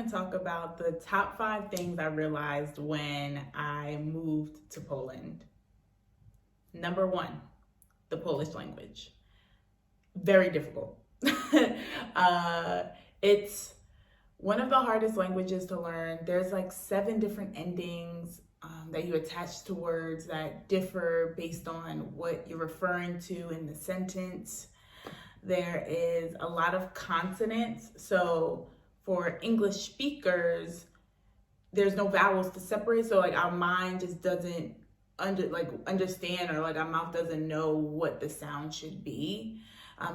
to talk about the top 5 things I realized when I moved to Poland. Number 1, the Polish language. Very difficult. uh, it's one of the hardest languages to learn. There's like 7 different endings that you attach to words that differ based on what you're referring to in the sentence. There is a lot of consonants. So for English speakers, there's no vowels to separate. So like our mind just doesn't understand, or like our mouth doesn't know what the sound should be.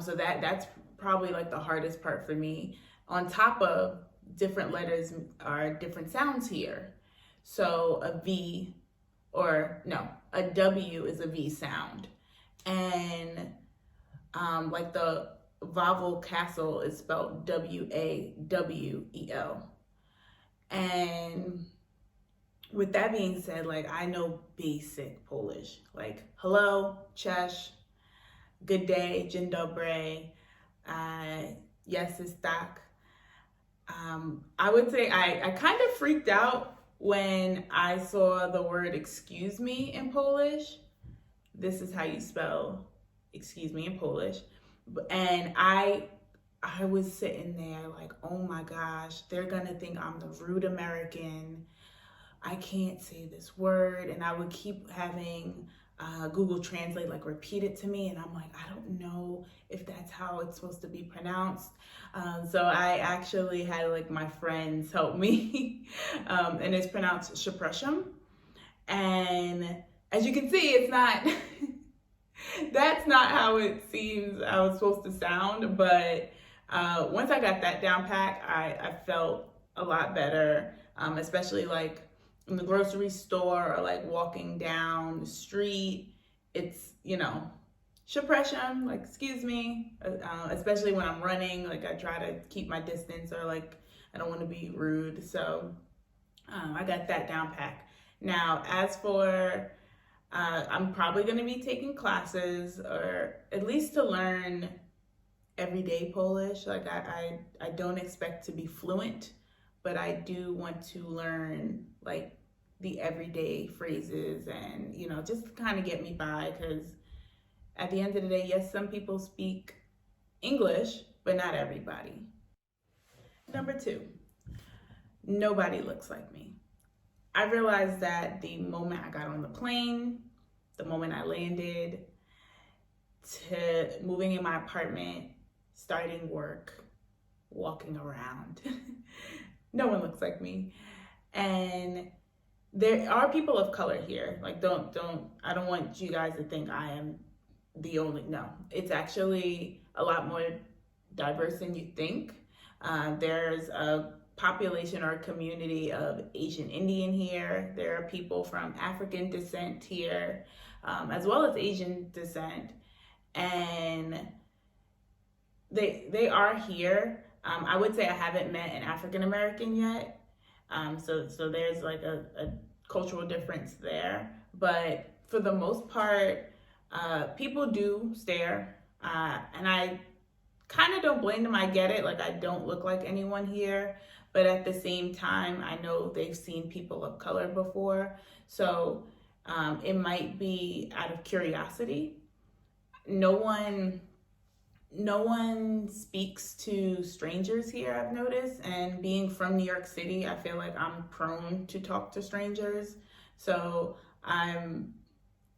So that's probably like the hardest part for me. On top of different letters are different sounds here. So a W is a V sound. And like the Wawel castle is spelled Wawel. And with that being said, like I know basic Polish, like hello, cześć, good day, dzień dobry, yes, jest tak. I would say I kind of freaked out when I saw the word excuse me in Polish. This is how you spell excuse me in Polish. And I was sitting there like, oh my gosh, they're gonna think I'm the rude American. I can't say this word. And I would keep having Google Translate like repeat it to me, and I'm like, I don't know if that's how it's supposed to be pronounced. So I actually had like my friends help me, and it's pronounced Przepraszam. And as you can see, it's not. That's not how it seems how it's supposed to sound. But once I got that down pat, I felt a lot better, especially like in the grocery store or like walking down the street. It's, Przepraszam, like excuse me, especially when I'm running, like I try to keep my distance, or like I don't want to be rude. So I got that down pat. Now, as for I'm probably going to be taking classes, or at least to learn everyday Polish. Like I don't expect to be fluent, but I do want to learn like the everyday phrases and, just kind of get me by, because at the end of the day, yes, some people speak English, but not everybody. Number 2, nobody looks like me. I realized that the moment I got on the plane, the moment I landed, to moving in my apartment, starting work, walking around, no one looks like me. And there are people of color here. Like, I don't want you guys to think I am the only, no. It's actually a lot more diverse than you think. There's a population or community of Asian Indian here. There are people from African descent here, as well as Asian descent, and they are here. I would say I haven't met an African American yet, so there's like a cultural difference there. But for the most part, people do stare, and I kind of don't blame them. I get it. Like, I don't look like anyone here, but at the same time, I know they've seen people of color before. So it might be out of curiosity. No one speaks to strangers here, I've noticed. And being from New York City, I feel like I'm prone to talk to strangers. So I'm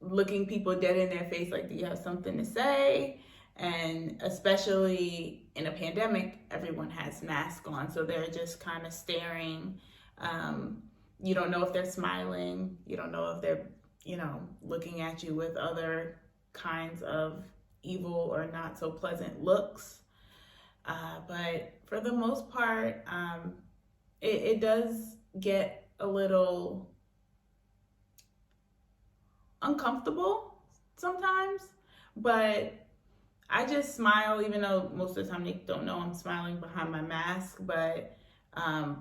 looking people dead in their face like, do you have something to say? And especially in a pandemic, everyone has masks on, so they're just kind of staring. You don't know if they're smiling. You don't know if they're, looking at you with other kinds of evil or not so pleasant looks. But for the most part, it does get a little uncomfortable sometimes, but I just smile, even though most of the time they don't know I'm smiling behind my mask. But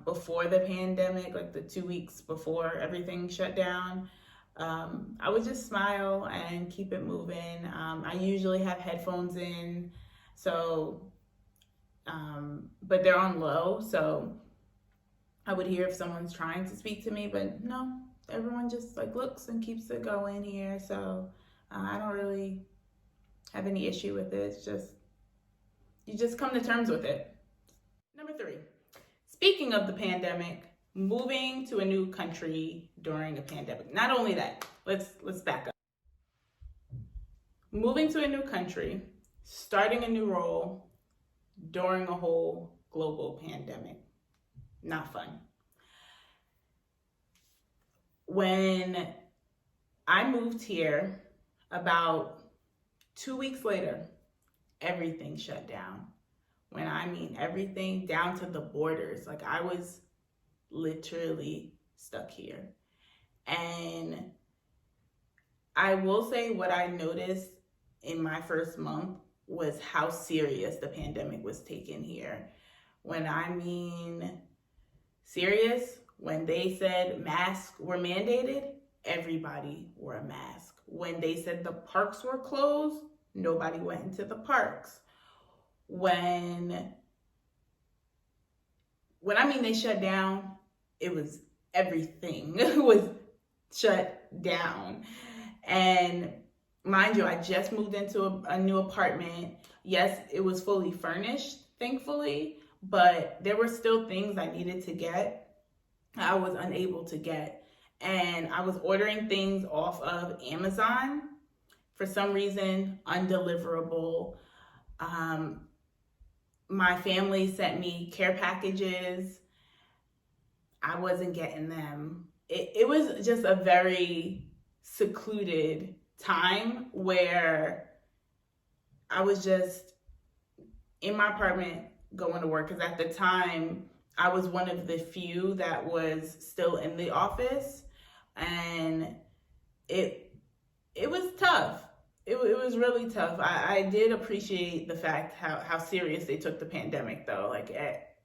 before the pandemic, like the 2 weeks before everything shut down, I would just smile and keep it moving. I usually have headphones in, so but they're on low, so I would hear if someone's trying to speak to me, but no, everyone just like looks and keeps it going here. So I don't really have any issue with it. It's just, you just come to terms with it. Number 3, speaking of the pandemic, moving to a new country during a pandemic. Not only that, let's back up. Moving to a new country, starting a new role during a whole global pandemic. Not fun. When I moved here, about 2 weeks later, everything shut down. When I mean everything, down to the borders. Like, I was literally stuck here. And I will say what I noticed in my first month was how serious the pandemic was taken here. When I mean serious, when they said masks were mandated, everybody wore a mask. When they said the parks were closed, nobody went into the parks. When I mean they shut down, it was everything was shut down. And mind you, I just moved into a new apartment. Yes, it was fully furnished, thankfully, but there were still things I needed to get, I was unable to get. And I was ordering things off of Amazon, for some reason, undeliverable. My family sent me care packages. I wasn't getting them. It was just a very secluded time where I was just in my apartment going to work, because at the time I was one of the few that was still in the office, and it was tough. It was really tough. I did appreciate the fact how serious they took the pandemic, though. Like,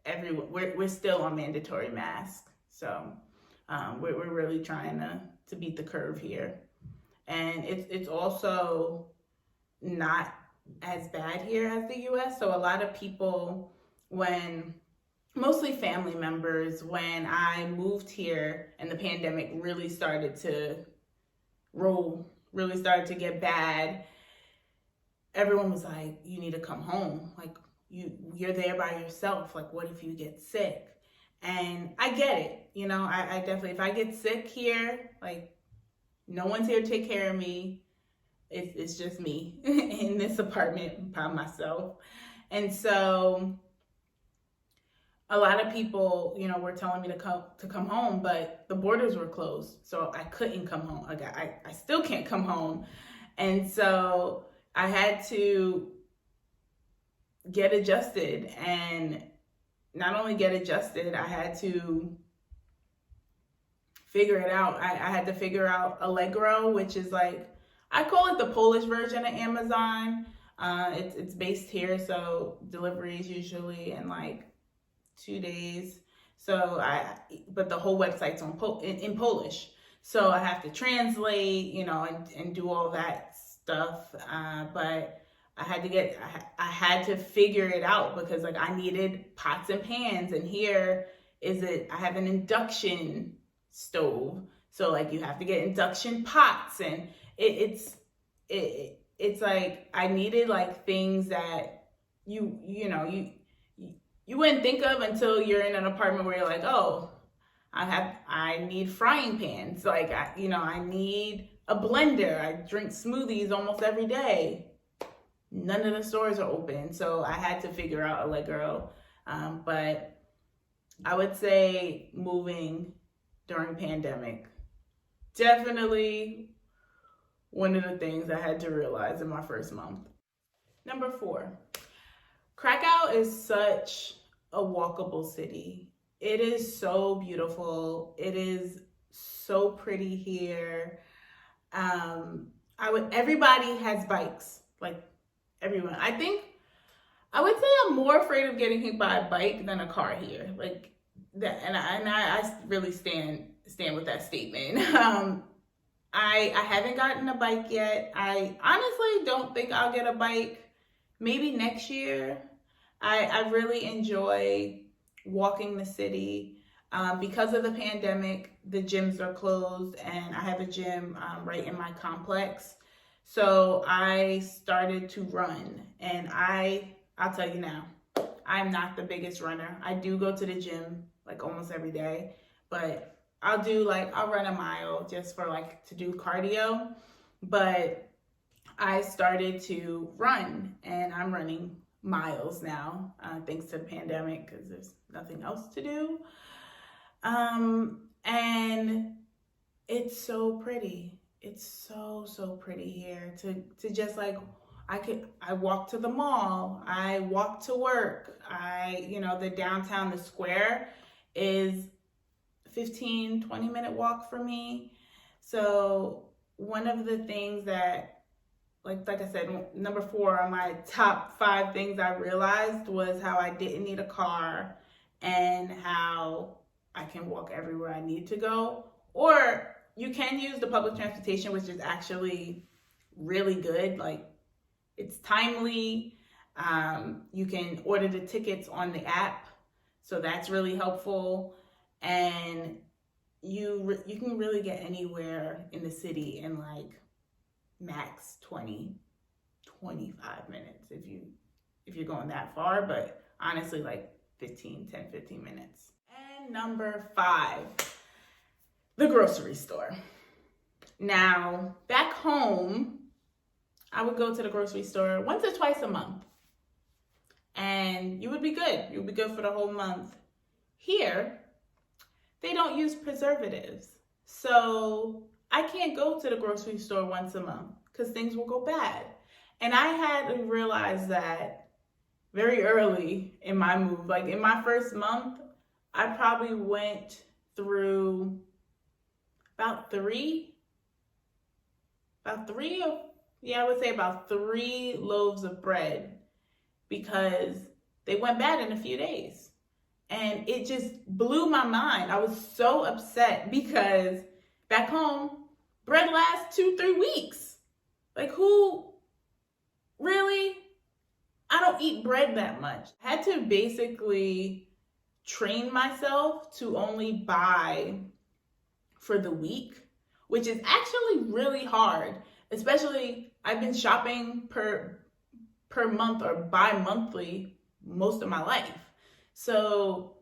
everyone, we're still on mandatory masks, so we're really trying to beat the curve here. And it's also not as bad here as the US. So a lot of people, mostly family members, when I moved here and the pandemic really started to roll, really started to get bad, everyone was like, you need to come home. Like, you're there by yourself. Like, what if you get sick? And I get it. You know, I definitely, if I get sick here, like, no one's here to take care of me. It's just me in this apartment by myself. And so a lot of people, you know, were telling me to come home, but the borders were closed, so I couldn't come home. Like, I still can't come home. And so I had to get adjusted, and not only get adjusted, I had to figure it out. I had to figure out Allegro, which is like, I call it the Polish version of Amazon. It's based here, so delivery is usually in like 2 days. So but the whole website's in Polish. So I have to translate, you know, and do all that stuff. But I had to figure it out, because like, I needed pots and pans, and here I have an induction stove. So like, you have to get induction pots, and it's like, I needed like things that you wouldn't think of until you're in an apartment where you're like, oh, I need frying pans. Like, I need a blender. I drink smoothies almost every day. None of the stores are open. So I had to figure out Allegro. But I would say moving during pandemic, definitely one of the things I had to realize in my first month. Number 4, Krakow is such a walkable city. It is so beautiful. It is so pretty here. Everybody has bikes, like everyone. I think I would say I'm more afraid of getting hit by a bike than a car here. Like that, and I really stand with that statement. I haven't gotten a bike yet. I honestly don't think I'll get a bike. Maybe next year. I really enjoy walking the city. Because of the pandemic, the gyms are closed, and I have a gym right in my complex. So I started to run, and I'll tell you now, I'm not the biggest runner. I do go to the gym like almost every day, but I'll run a mile just for to do cardio. But I started to run, and I'm running miles now, thanks to the pandemic, because there's nothing else to do. And it's so pretty. It's so pretty here to just I walk to the mall, I walk to work, the downtown, the square is 15-20 minute walk for me. So one of the things that, like I said, number 4 on my top 5 things I realized was how I didn't need a car and how I can walk everywhere I need to go. Or you can use the public transportation, which is actually really good. It's timely. You can order the tickets on the app, so that's really helpful. And you can really get anywhere in the city in max 20-25 minutes if you're going that far, but honestly 10-15 minutes. And number 5, the grocery store. Now, back home, I would go to the grocery store once or twice a month, and you would be good. You would be good for the whole month. Here, they don't use preservatives, so I can't go to the grocery store once a month because things will go bad. And I had to realize that very early in my move. In my first month, I probably went through about three loaves of bread because they went bad in a few days. And it just blew my mind. I was so upset because back home, bread lasts 2-3 weeks. Who really? I don't eat bread that much. I had to basically train myself to only buy for the week, which is actually really hard. Especially, I've been shopping per month or bi-monthly most of my life. So,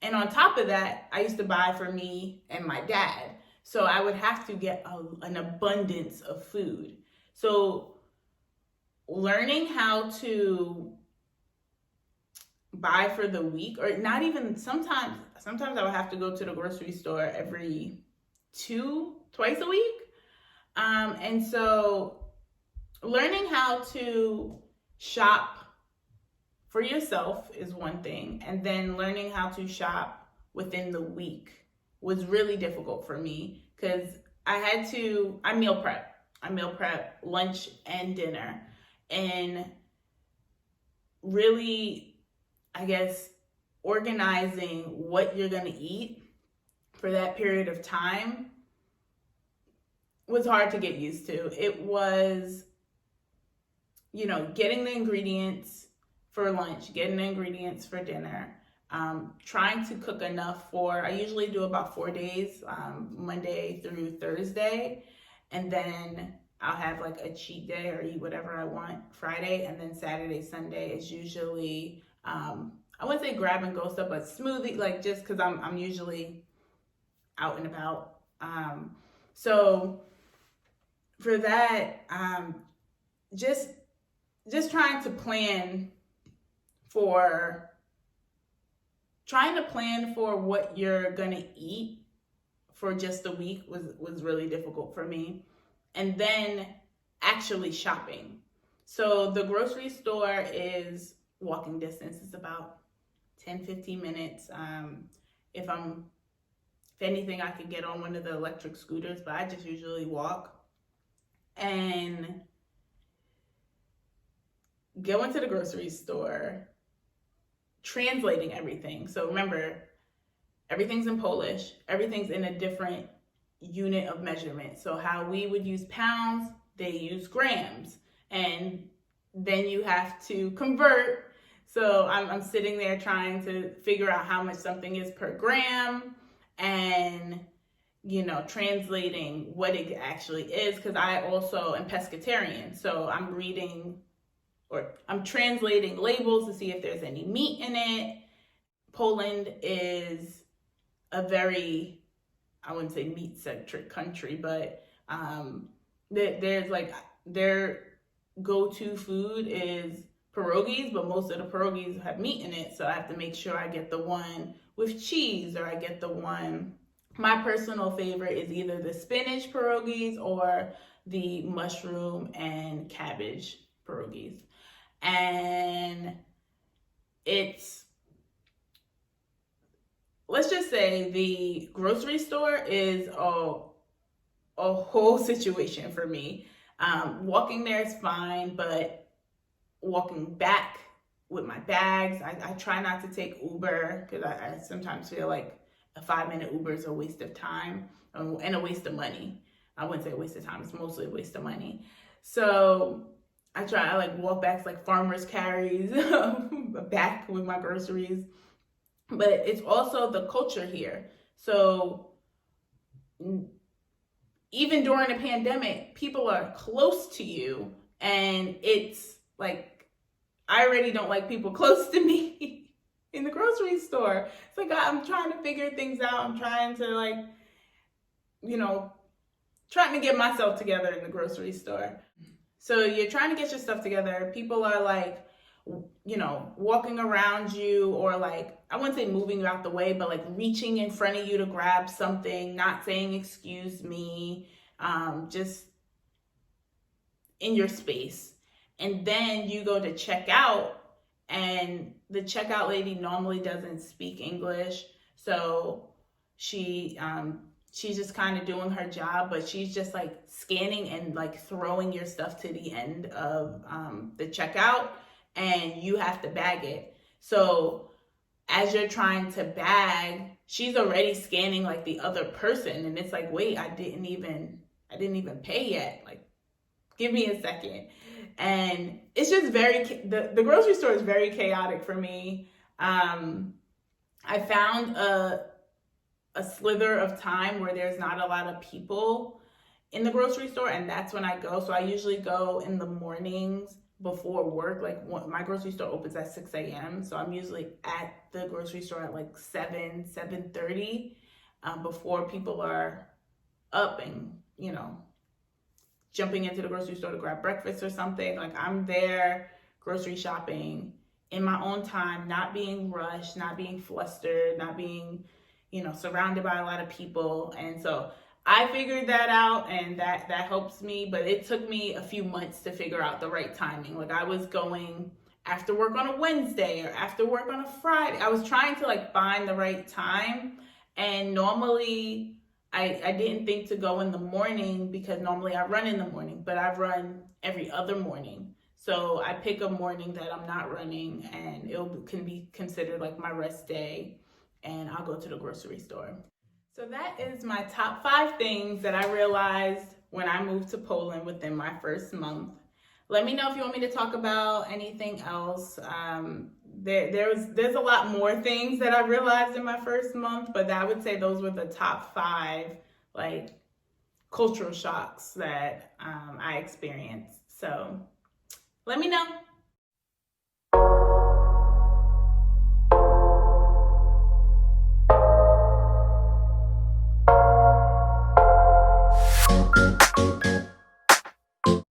and on top of that, I used to buy for me and my dad. So I would have to get an abundance of food. So learning how to buy for the week, or not even sometimes I would have to go to the grocery store every twice a week. And so learning how to shop for yourself is one thing, and then learning how to shop within the week was really difficult for me because I meal prep lunch and dinner, and really, I guess, organizing what you're going to eat for that period of time was hard to get used to. It was, getting the ingredients for lunch, getting the ingredients for dinner, trying to cook enough I usually do about 4 days, Monday through Thursday, and then I'll have a cheat day or eat whatever I want Friday, and then Saturday, Sunday is usually, I wouldn't say grab and go stuff, but smoothie, just because I'm usually out and about. So for that, just trying to plan for what you're gonna eat for just a week was really difficult for me. And then actually shopping. So the grocery store is walking distance. It's about 10-15 minutes. If anything, I could get on one of the electric scooters, but I just usually walk. And going to the grocery store, translating everything. So remember, everything's in Polish. Everything's in a different unit of measurement. So how we would use pounds, they use grams. And then you have to convert. So I'm sitting there trying to figure out how much something is per gram and, translating what it actually is, because I also am pescatarian. So I'm translating labels to see if there's any meat in it. Poland is a very, I wouldn't say meat-centric country, but their go-to food is pierogies, but most of the pierogies have meat in it, so I have to make sure I get the one with cheese, or I get the one. My personal favorite is either the spinach pierogies or the mushroom and cabbage pierogies. And let's just say the grocery store is a whole situation for me. Walking there is fine, but walking back with my bags, I try not to take Uber, because I sometimes feel like a 5-minute Uber is a waste of time and a waste of money. I wouldn't say a waste of time, it's mostly a waste of money. So I walk back like farmer's carries back with my groceries. But it's also the culture here. So even during a pandemic, people are close to you, and it's like, I already don't like people close to me in the grocery store. It's like, I'm trying to figure things out. I'm trying to trying to get myself together in the grocery store. So you're trying to get your stuff together. People are like, walking around you, or like, I wouldn't say moving you out the way, but like reaching in front of you to grab something, not saying excuse me, just in your space. And then you go to check out, and the checkout lady normally doesn't speak English. So she's just kind of doing her job, but she's just like scanning and like throwing your stuff to the end of the checkout, and you have to bag it. So as you're trying to bag, she's already scanning like the other person, and it's like, wait, I didn't even pay yet. Like, give me a second. And it's just the grocery store is very chaotic for me. I found a slither of time where there's not a lot of people in the grocery store, and that's when I go. So I usually go in the mornings before work. Like, my grocery store opens at 6 a.m. So I'm usually at the grocery store at like 7:30, before people are up and, jumping into the grocery store to grab breakfast or something. Like, I'm there grocery shopping in my own time, not being rushed, not being flustered, not being, surrounded by a lot of people. And so I figured that out, and that helps me, but it took me a few months to figure out the right timing. Like, I was going after work on a Wednesday or after work on a Friday. I was trying to like find the right time, and normally I didn't think to go in the morning, because normally I run in the morning, but I run every other morning. So I pick a morning that I'm not running, and it can be considered like my rest day, and I'll go to the grocery store. So that is my top 5 things that I realized when I moved to Poland within my first month. Let me know if you want me to talk about anything else. There's a lot more things that I realized in my first month, but I would say those were the top 5 like cultural shocks that I experienced. So let me know.